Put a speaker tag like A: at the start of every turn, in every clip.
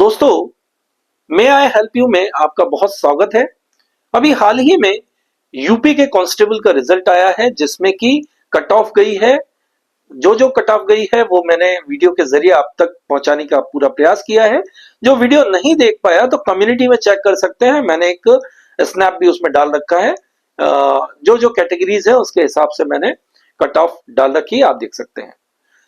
A: दोस्तों, मे I help you में आपका बहुत स्वागत है। अभी हाल ही में यूपी के कांस्टेबल का रिजल्ट आया है जिसमें कि कट ऑफ गई है। जो जो कट ऑफ गई है वो मैंने वीडियो के जरिए आप तक पहुंचाने का पूरा प्रयास किया है। जो वीडियो नहीं देख पाया तो कम्युनिटी में चेक कर सकते हैं, मैंने एक स्नैप भी उसमें डाल रखा है। जो जो कैटेगरीज है उसके हिसाब से मैंने कट ऑफ डाल रखी है, आप देख सकते हैं।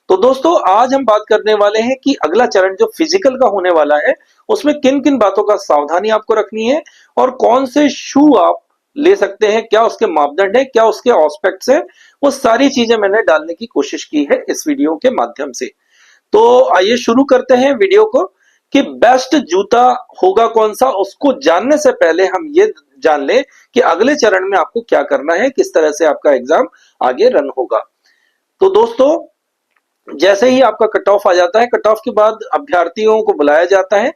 A: तो दोस्तों, आज हम बात करने वाले हैं कि अगला चरण जो फिजिकल का होने वाला है उसमें किन किन बातों का सावधानी आपको रखनी है और कौन से शू आप ले सकते हैं, क्या उसके मापदंड है, क्या उसके ऑस्पेक्ट्स है। वो सारी चीजें मैंने डालने की कोशिश की है इस वीडियो के माध्यम से। तो आइए शुरू करते हैं वीडियो को कि बेस्ट जूता होगा कौन सा। उसको जानने से पहले हम ये जान लें कि अगले चरण में आपको क्या करना है, किस तरह से आपका एग्जाम आगे रन होगा। तो दोस्तों, जैसे ही आपका कट ऑफ आ जाता है, कट ऑफ के बाद अभ्यर्थियों को बुलाया जाता है।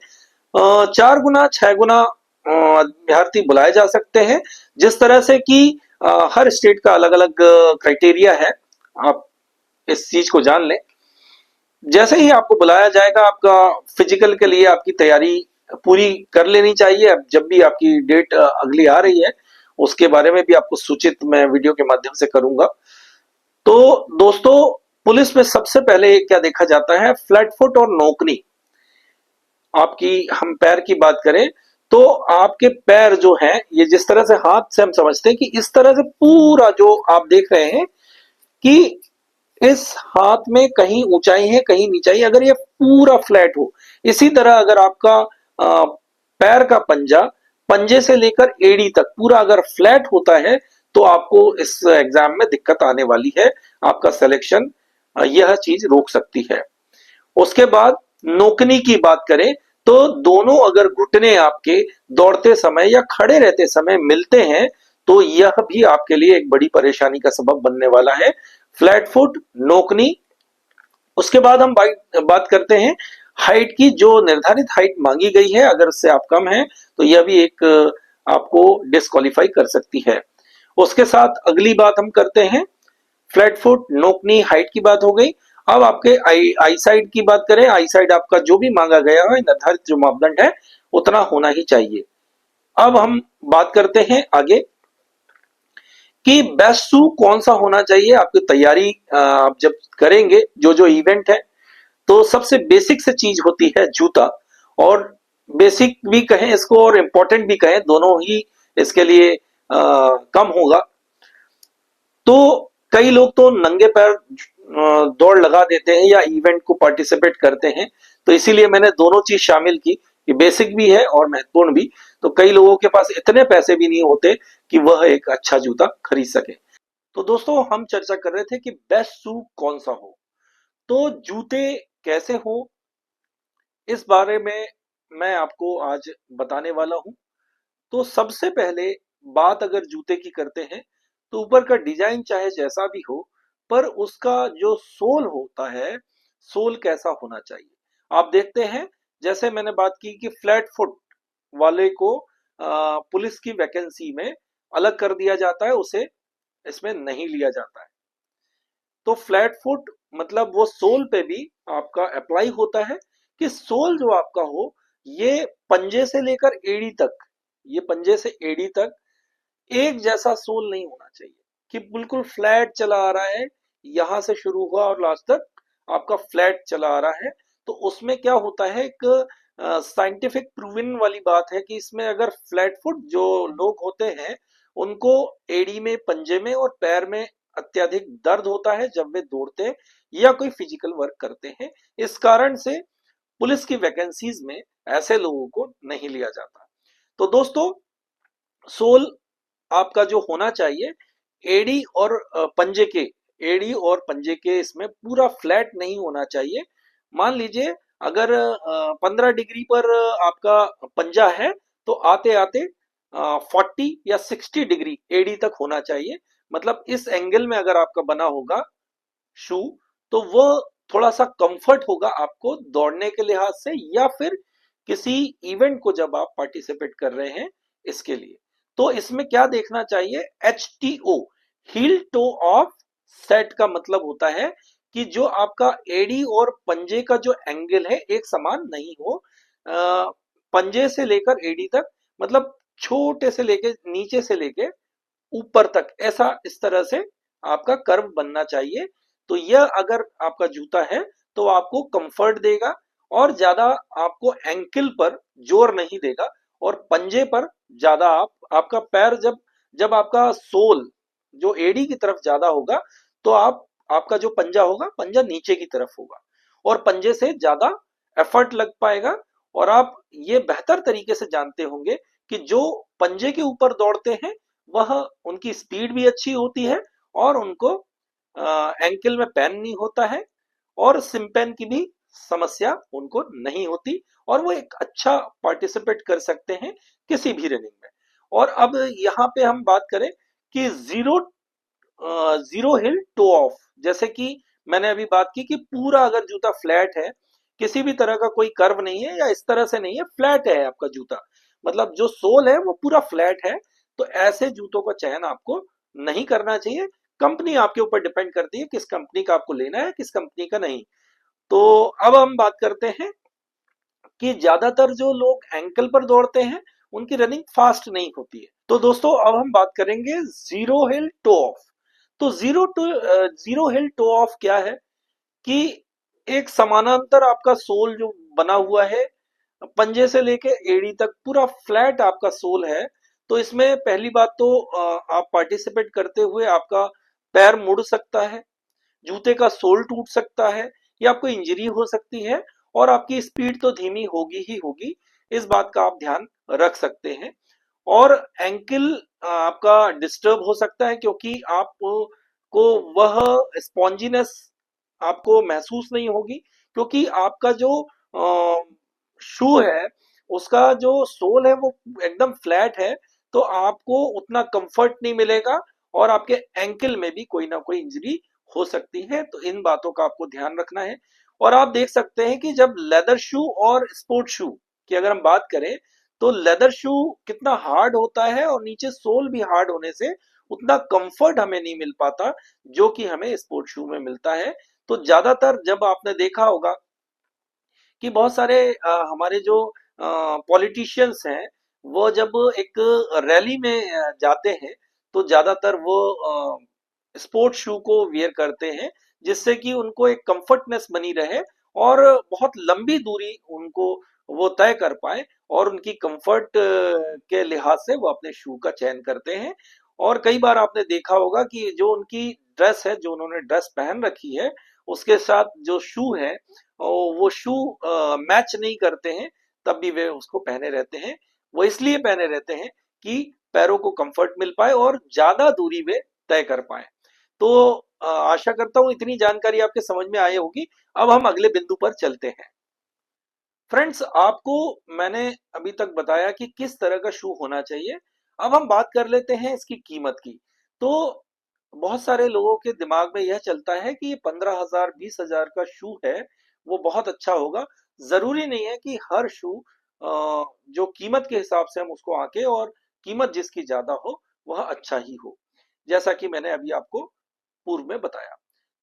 A: 4 गुना 6 गुना अभ्यर्थी बुलाए जा सकते हैं, जिस तरह से कि हर स्टेट का अलग अलग क्राइटेरिया है। आप इस चीज को जान लें। जैसे ही आपको बुलाया जाएगा, आपका फिजिकल के लिए आपकी तैयारी पूरी कर लेनी चाहिए। अब जब भी आपकी डेट अगली आ रही है उसके बारे में भी आपको सूचित मैं वीडियो के माध्यम से करूंगा। तो दोस्तों, पुलिस में सबसे पहले क्या देखा जाता है, फ्लैट फुट और नोकनी। आपकी हम पैर की बात करें तो आपके पैर जो हैं, ये जिस तरह से हाथ से हम समझते हैं कि इस तरह से पूरा जो आप देख रहे हैं कि इस हाथ में कहीं ऊंचाई है कहीं नीचाई, अगर ये पूरा फ्लैट हो, इसी तरह अगर आपका पैर का पंजा, पंजे से लेकर एड़ी तक पूरा अगर फ्लैट होता है तो आपको इस एग्जाम में दिक्कत आने वाली है। आपका सिलेक्शन यह चीज रोक सकती है। उसके बाद नोकनी की बात करें तो दोनों अगर घुटने आपके दौड़ते समय या खड़े रहते समय मिलते हैं तो यह भी आपके लिए एक बड़ी परेशानी का सबब बनने वाला है। फ्लैट फुट, नोकनी। उसके बाद हम बात करते हैं हाइट की। जो निर्धारित हाइट मांगी गई है, अगर उससे आप कम है तो यह भी एक आपको डिस्क्वालीफाई कर सकती है। उसके साथ अगली बात हम करते हैं, फ्लैट फुट, नोकनी, हाइट की बात हो गई। अब आपके आई साइड की बात करें। आई साइड आपका जो भी मांगा गया है, निर्धारित जो मापदंड है उतना होना ही चाहिए। अब हम बात करते हैं आगे कि बेस्ट शू कौन सा होना चाहिए। आपकी तैयारी आप जब करेंगे जो जो इवेंट है, तो सबसे बेसिक से चीज होती है जूता। और बेसिक भी कहें इसको और इम्पोर्टेंट भी कहें, दोनों ही इसके लिए कम होगा। तो कई लोग तो नंगे पैर दौड़ लगा देते हैं या इवेंट को पार्टिसिपेट करते हैं, तो इसीलिए मैंने दोनों चीज शामिल की कि बेसिक भी है और महत्वपूर्ण भी। तो कई लोगों के पास इतने पैसे भी नहीं होते कि वह एक अच्छा जूता खरीद सके। तो दोस्तों, हम चर्चा कर रहे थे कि बेस्ट शू कौन सा हो, तो जूते कैसे हो, इस बारे में मैं आपको आज बताने वाला हूं। तो सबसे पहले बात अगर जूते की करते हैं तो ऊपर का डिजाइन चाहे जैसा भी हो, पर उसका जो सोल होता है, सोल कैसा होना चाहिए। आप देखते हैं, जैसे मैंने बात की कि फ्लैट फुट वाले को पुलिस की वैकेंसी में अलग कर दिया जाता है, उसे इसमें नहीं लिया जाता है। तो फ्लैट फुट मतलब वो सोल पे भी आपका अप्लाई होता है कि सोल जो आपका हो, ये पंजे से लेकर एड़ी तक, ये पंजे से एड़ी तक एक जैसा सोल नहीं होना चाहिए कि बिल्कुल फ्लैट चला आ रहा है, यहां से शुरू हुआ और लास्ट तक आपका फ्लैट चला आ रहा है। तो उसमें क्या होता है, एक साइंटिफिक प्रूवन वाली बात है कि इसमें अगर फ्लैट फुट जो लोग होते हैं उनको एड़ी में, पंजे में और पैर में अत्यधिक दर्द होता है जब वे दौड़ते हैं या कोई फिजिकल वर्क करते हैं। इस कारण से पुलिस की वैकेंसीज में ऐसे लोगों को नहीं लिया जाता। तो दोस्तों, सोल आपका जो होना चाहिए, एड़ी और पंजे के, एड़ी और पंजे के इसमें पूरा फ्लैट नहीं होना चाहिए। मान लीजिए अगर 15 डिग्री पर आपका पंजा है तो आते आते 40 या 60 डिग्री एड़ी तक होना चाहिए। मतलब इस एंगल में अगर आपका बना होगा शू, तो वो थोड़ा सा कंफर्ट होगा आपको दौड़ने के लिहाज से या फिर किसी इवेंट को जब आप पार्टिसिपेट कर रहे हैं इसके लिए। तो इसमें क्या देखना चाहिए, HTO, heel toe offset का मतलब होता है कि जो आपका एड़ी और पंजे का जो एंगल है एक समान नहीं हो। पंजे से लेकर एड़ी तक, मतलब छोटे से लेके नीचे से लेके ऊपर तक, ऐसा इस तरह से आपका कर्व बनना चाहिए। तो यह अगर आपका जूता है तो आपको कंफर्ट देगा और ज्यादा आपको एंकल पर जोर नहीं देगा, और पंजे पर ज्यादा आपका पैर जब जब आपका सोल जो एड़ी की तरफ ज्यादा होगा, तो आपका जो पंजा होगा, पंजा नीचे की तरफ होगा और पंजे से ज्यादा एफर्ट लग पाएगा। और आप ये बेहतर तरीके से जानते होंगे कि जो पंजे के ऊपर दौड़ते हैं वह उनकी स्पीड भी अच्छी होती है और उनको एंकल में पेन नहीं होता है और सिम्पेन की भी समस्या उनको नहीं होती, और वो एक अच्छा पार्टिसिपेट कर सकते हैं किसी भी रनिंग में। और अब यहाँ पे हम बात करें कि जीरो हिल टो ऑफ, जैसे कि मैंने अभी बात की कि पूरा अगर जूता फ्लैट है, किसी भी तरह का कोई कर्व नहीं है या इस तरह से नहीं है, फ्लैट है आपका जूता, मतलब जो सोल है वो पूरा फ्लैट है, तो ऐसे जूतों का चयन आपको नहीं करना चाहिए। कंपनी आपके ऊपर डिपेंड करती है किस कंपनी का आपको लेना है, किस कंपनी का नहीं। तो अब हम बात करते हैं कि ज्यादातर जो लोग एंकल पर दौड़ते हैं उनकी रनिंग फास्ट नहीं होती है। तो दोस्तों अब हम बात करेंगे जीरो हिल टो ऑफ। तो जीरो हिल टो ऑफ क्या है कि एक समानांतर आपका सोल जो बना हुआ है, पंजे से लेके एड़ी तक पूरा फ्लैट आपका सोल है। तो इसमें पहली बात तो आप पार्टिसिपेट करते हुए आपका पैर मुड़ सकता है, जूते का सोल टूट सकता है, या आपको इंजरी हो सकती है, और आपकी स्पीड तो धीमी होगी ही होगी, इस बात का आप ध्यान रख सकते हैं। और एंकल आपका डिस्टर्ब हो सकता है क्योंकि आप को वह स्पॉन्जीनेस आपको महसूस नहीं होगी, क्योंकि आपका जो शू है उसका जो सोल है वो एकदम फ्लैट है, तो आपको उतना कंफर्ट नहीं मिलेगा और आपके एंकल में भी कोई ना कोई इंजरी हो सकती है। तो इन बातों का आपको ध्यान रखना है। और आप देख सकते हैं कि जब लेदर शू और स्पोर्ट शू की अगर हम बात करें, तो लेदर शू कितना हार्ड होता है और नीचे सोल भी हार्ड होने से उतना कंफर्ट हमें नहीं मिल पाता जो कि हमें स्पोर्ट शू में मिलता है। तो ज्यादातर जब आपने देखा होगा कि बहुत सारे हमारे जो पॉलिटिशियंस हैं, वो जब एक रैली में जाते हैं तो ज्यादातर वो स्पोर्ट शू को वियर करते हैं, जिससे कि उनको एक कंफर्टनेस बनी रहे और बहुत लंबी दूरी उनको वो तय कर पाए, और उनकी कंफर्ट के लिहाज से वो अपने शू का चयन करते हैं। और कई बार आपने देखा होगा कि जो उनकी ड्रेस है, जो उन्होंने ड्रेस पहन रखी है, उसके साथ जो शू है वो शू मैच नहीं करते हैं, तब भी वे उसको पहने रहते हैं। वो इसलिए पहने रहते हैं कि पैरों को कंफर्ट मिल पाए और ज्यादा दूरी वे तय कर पाए। तो आशा करता हूं इतनी जानकारी आपके समझ में आई होगी। अब हम अगले बिंदु पर चलते हैं। फ्रेंड्स, आपको मैंने अभी तक बताया कि किस तरह का शू होना चाहिए। अब हम बात कर लेते हैं इसकी कीमत की। तो बहुत सारे लोगों के दिमाग में यह चलता है कि ये 15,000 20,000 का शू है वो बहुत अच्छा होगा। जरूरी नहीं है कि हर शू जो कीमत के हिसाब से हम उसको आके, और कीमत जिसकी ज्यादा हो वह अच्छा ही हो, जैसा कि मैंने अभी आपको पूर्व में बताया।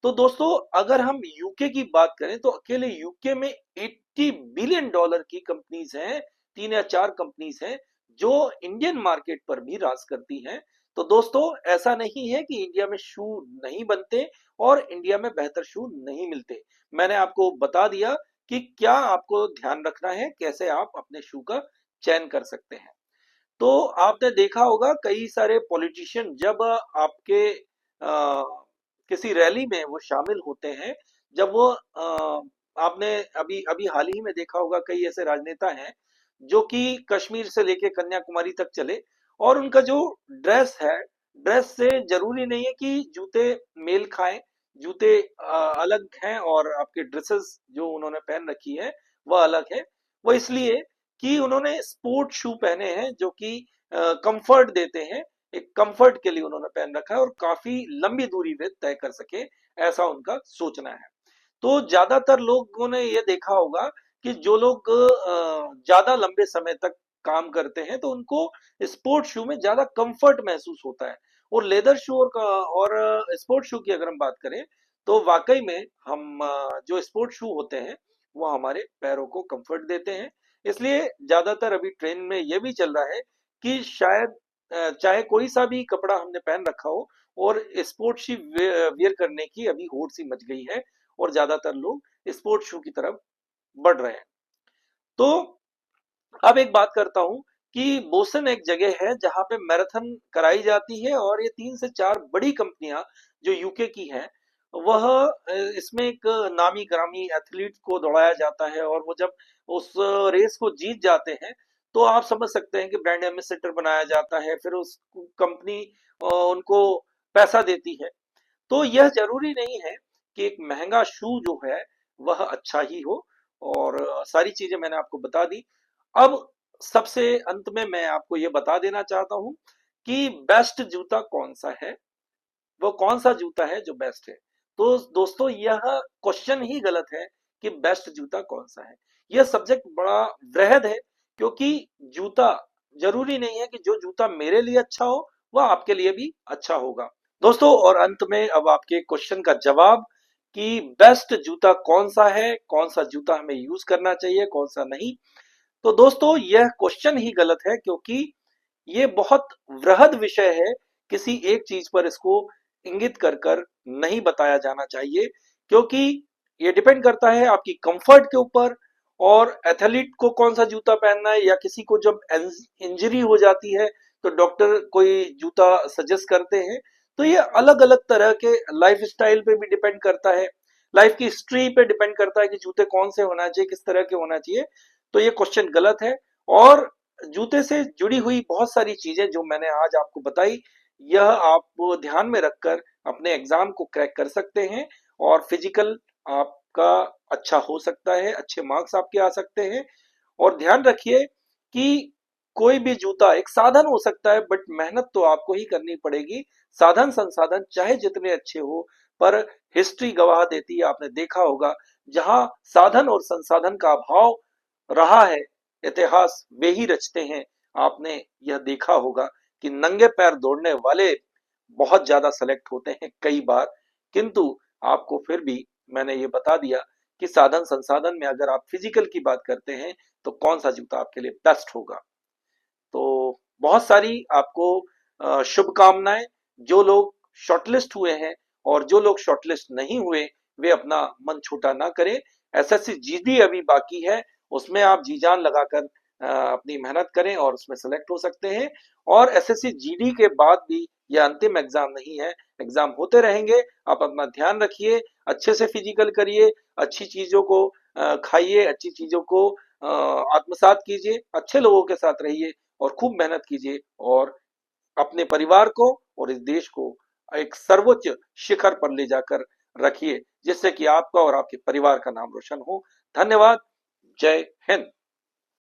A: तो दोस्तों अगर हम यूके की बात करें तो अकेले यूके में 80 बिलियन डॉलर की कंपनीज हैं, 3 या 4 कंपनीज हैं जो इंडियन मार्केट पर भी राज करती हैं। तो दोस्तों ऐसा नहीं है कि इंडिया में शू नहीं बनते और इंडिया में बेहतर शू नहीं मिलते। मैंने आपको बता दिया कि क्या आपको ध्यान रखना है, कैसे आप अपने शू का चयन कर सकते हैं। तो आपने देखा होगा कई सारे पॉलिटिशियन जब आपके किसी रैली में वो शामिल होते हैं, जब वो आपने अभी अभी हाल ही में देखा होगा कई ऐसे राजनेता हैं जो कि कश्मीर से लेके कन्याकुमारी तक चले, और उनका जो ड्रेस है, ड्रेस से जरूरी नहीं है कि जूते मेल खाएं, जूते अलग हैं और आपके ड्रेसेस जो उन्होंने पहन रखी है वह अलग है। वो इसलिए कि उन्होंने स्पोर्ट शू पहने हैं जो कि कंफर्ट देते हैं, एक कंफर्ट के लिए उन्होंने पहन रखा है और काफी लंबी दूरी वे तय कर सके, ऐसा उनका सोचना है। तो ज्यादातर लोगों ने ये देखा होगा कि जो लोग ज्यादा लंबे समय तक काम करते हैं तो उनको स्पोर्ट शू में ज्यादा कंफर्ट महसूस होता है। और लेदर शू और स्पोर्ट शू की अगर हम बात करें तो वाकई में हम जो स्पोर्ट शू होते हैं वो हमारे पैरों को कंफर्ट देते हैं। इसलिए ज्यादातर अभी ट्रेंड में ये भी चल रहा है कि शायद चाहे कोई सा भी कपड़ा हमने पहन रखा हो, और स्पोर्ट शू वियर करने की अभी होड़ सी मच गई है, और ज्यादातर लोग स्पोर्ट शू की तरफ बढ़ रहे हैं। तो अब एक बात करता हूं कि बोस्टन एक जगह है जहां पे मैराथन कराई जाती है, और ये 3 से 4 बड़ी कंपनियां जो यूके की हैं, वह इसमें एक नामी ग्रामी एथलीट को दौड़ाया जाता है, और वो जब उस रेस को जीत जाते हैं तो आप समझ सकते हैं कि ब्रांड एम्बेसडर बनाया जाता है, फिर उस कंपनी उनको पैसा देती है। तो यह जरूरी नहीं है कि एक महंगा शू जो है वह अच्छा ही हो, और सारी चीजें मैंने आपको बता दी। अब सबसे अंत में मैं आपको ये बता देना चाहता हूं कि बेस्ट जूता कौन सा है, वो कौन सा जूता है जो बेस्ट है। तो दोस्तों, यह क्वेश्चन ही गलत है कि बेस्ट जूता कौन सा है। यह सब्जेक्ट बड़ा वृहद है, क्योंकि जूता जरूरी नहीं है कि जो जूता मेरे लिए अच्छा हो वह आपके लिए भी अच्छा होगा। दोस्तों, और अंत में अब आपके क्वेश्चन का जवाब कि बेस्ट जूता कौन सा है, कौन सा जूता हमें यूज करना चाहिए, कौन सा नहीं। तो दोस्तों, यह क्वेश्चन ही गलत है, क्योंकि ये बहुत वृहद विषय है। किसी एक चीज पर इसको इंगित कर कर नहीं बताया जाना चाहिए, क्योंकि ये डिपेंड करता है आपकी कंफर्ट के ऊपर, और एथलीट को कौन सा जूता पहनना है, या किसी को जब इंजरी हो जाती है तो डॉक्टर कोई जूता सजेस्ट करते हैं। तो ये अलग अलग तरह के लाइफ स्टाइल पे भी डिपेंड करता है, लाइफ की हिस्ट्री पे डिपेंड करता है कि जूते कौन से होना चाहिए, किस तरह के होना चाहिए। तो ये क्वेश्चन गलत है। और जूते से जुड़ी हुई बहुत सारी चीजें जो मैंने आज आपको बताई, यह आप ध्यान में रखकर अपने एग्जाम को क्रैक कर सकते हैं, और फिजिकल आपका अच्छा हो सकता है, अच्छे मार्क्स आपके आ सकते हैं। और ध्यान रखिए कि कोई भी जूता एक साधन हो सकता है, बट मेहनत तो आपको ही करनी पड़ेगी। साधन संसाधन चाहे जितने अच्छे हो, पर हिस्ट्री गवाह देती है, आपने देखा होगा, जहां साधन और संसाधन का अभाव रहा है, इतिहास वे ही रचते हैं। आपने यह देखा होगा कि नंगे पैर दौड़ने वाले बहुत ज्यादा सेलेक्ट होते हैं कई बार, किंतु आपको फिर भी मैंने ये बता दिया कि साधन संसाधन में अगर आप फिजिकल की बात करते हैं तो कौन सा जूता आपके लिए बेस्ट होगा। तो बहुत सारी आपको शुभकामनाएं। जो लोग शॉर्टलिस्ट हुए हैं और जो लोग शॉर्टलिस्ट नहीं हुए, वे अपना मन छोटा ना करें। एसएससी जीडी अभी बाकी है, उसमें आप जी जान लगाकर अपनी मेहनत करें और उसमें सेलेक्ट हो सकते हैं। और एसएससी जीडी के बाद भी यह अंतिम एग्जाम नहीं है, एग्जाम होते रहेंगे। आप अपना ध्यान रखिए, अच्छे से फिजिकल करिए, अच्छी चीजों को खाइए, अच्छी चीजों को आत्मसात कीजिए, अच्छे लोगों के साथ रहिए, और खूब मेहनत कीजिए, और अपने परिवार को और इस देश को एक सर्वोच्च शिखर पर ले जाकर रखिए, जिससे कि आपका और आपके परिवार का नाम रोशन हो। धन्यवाद। जय हिंद।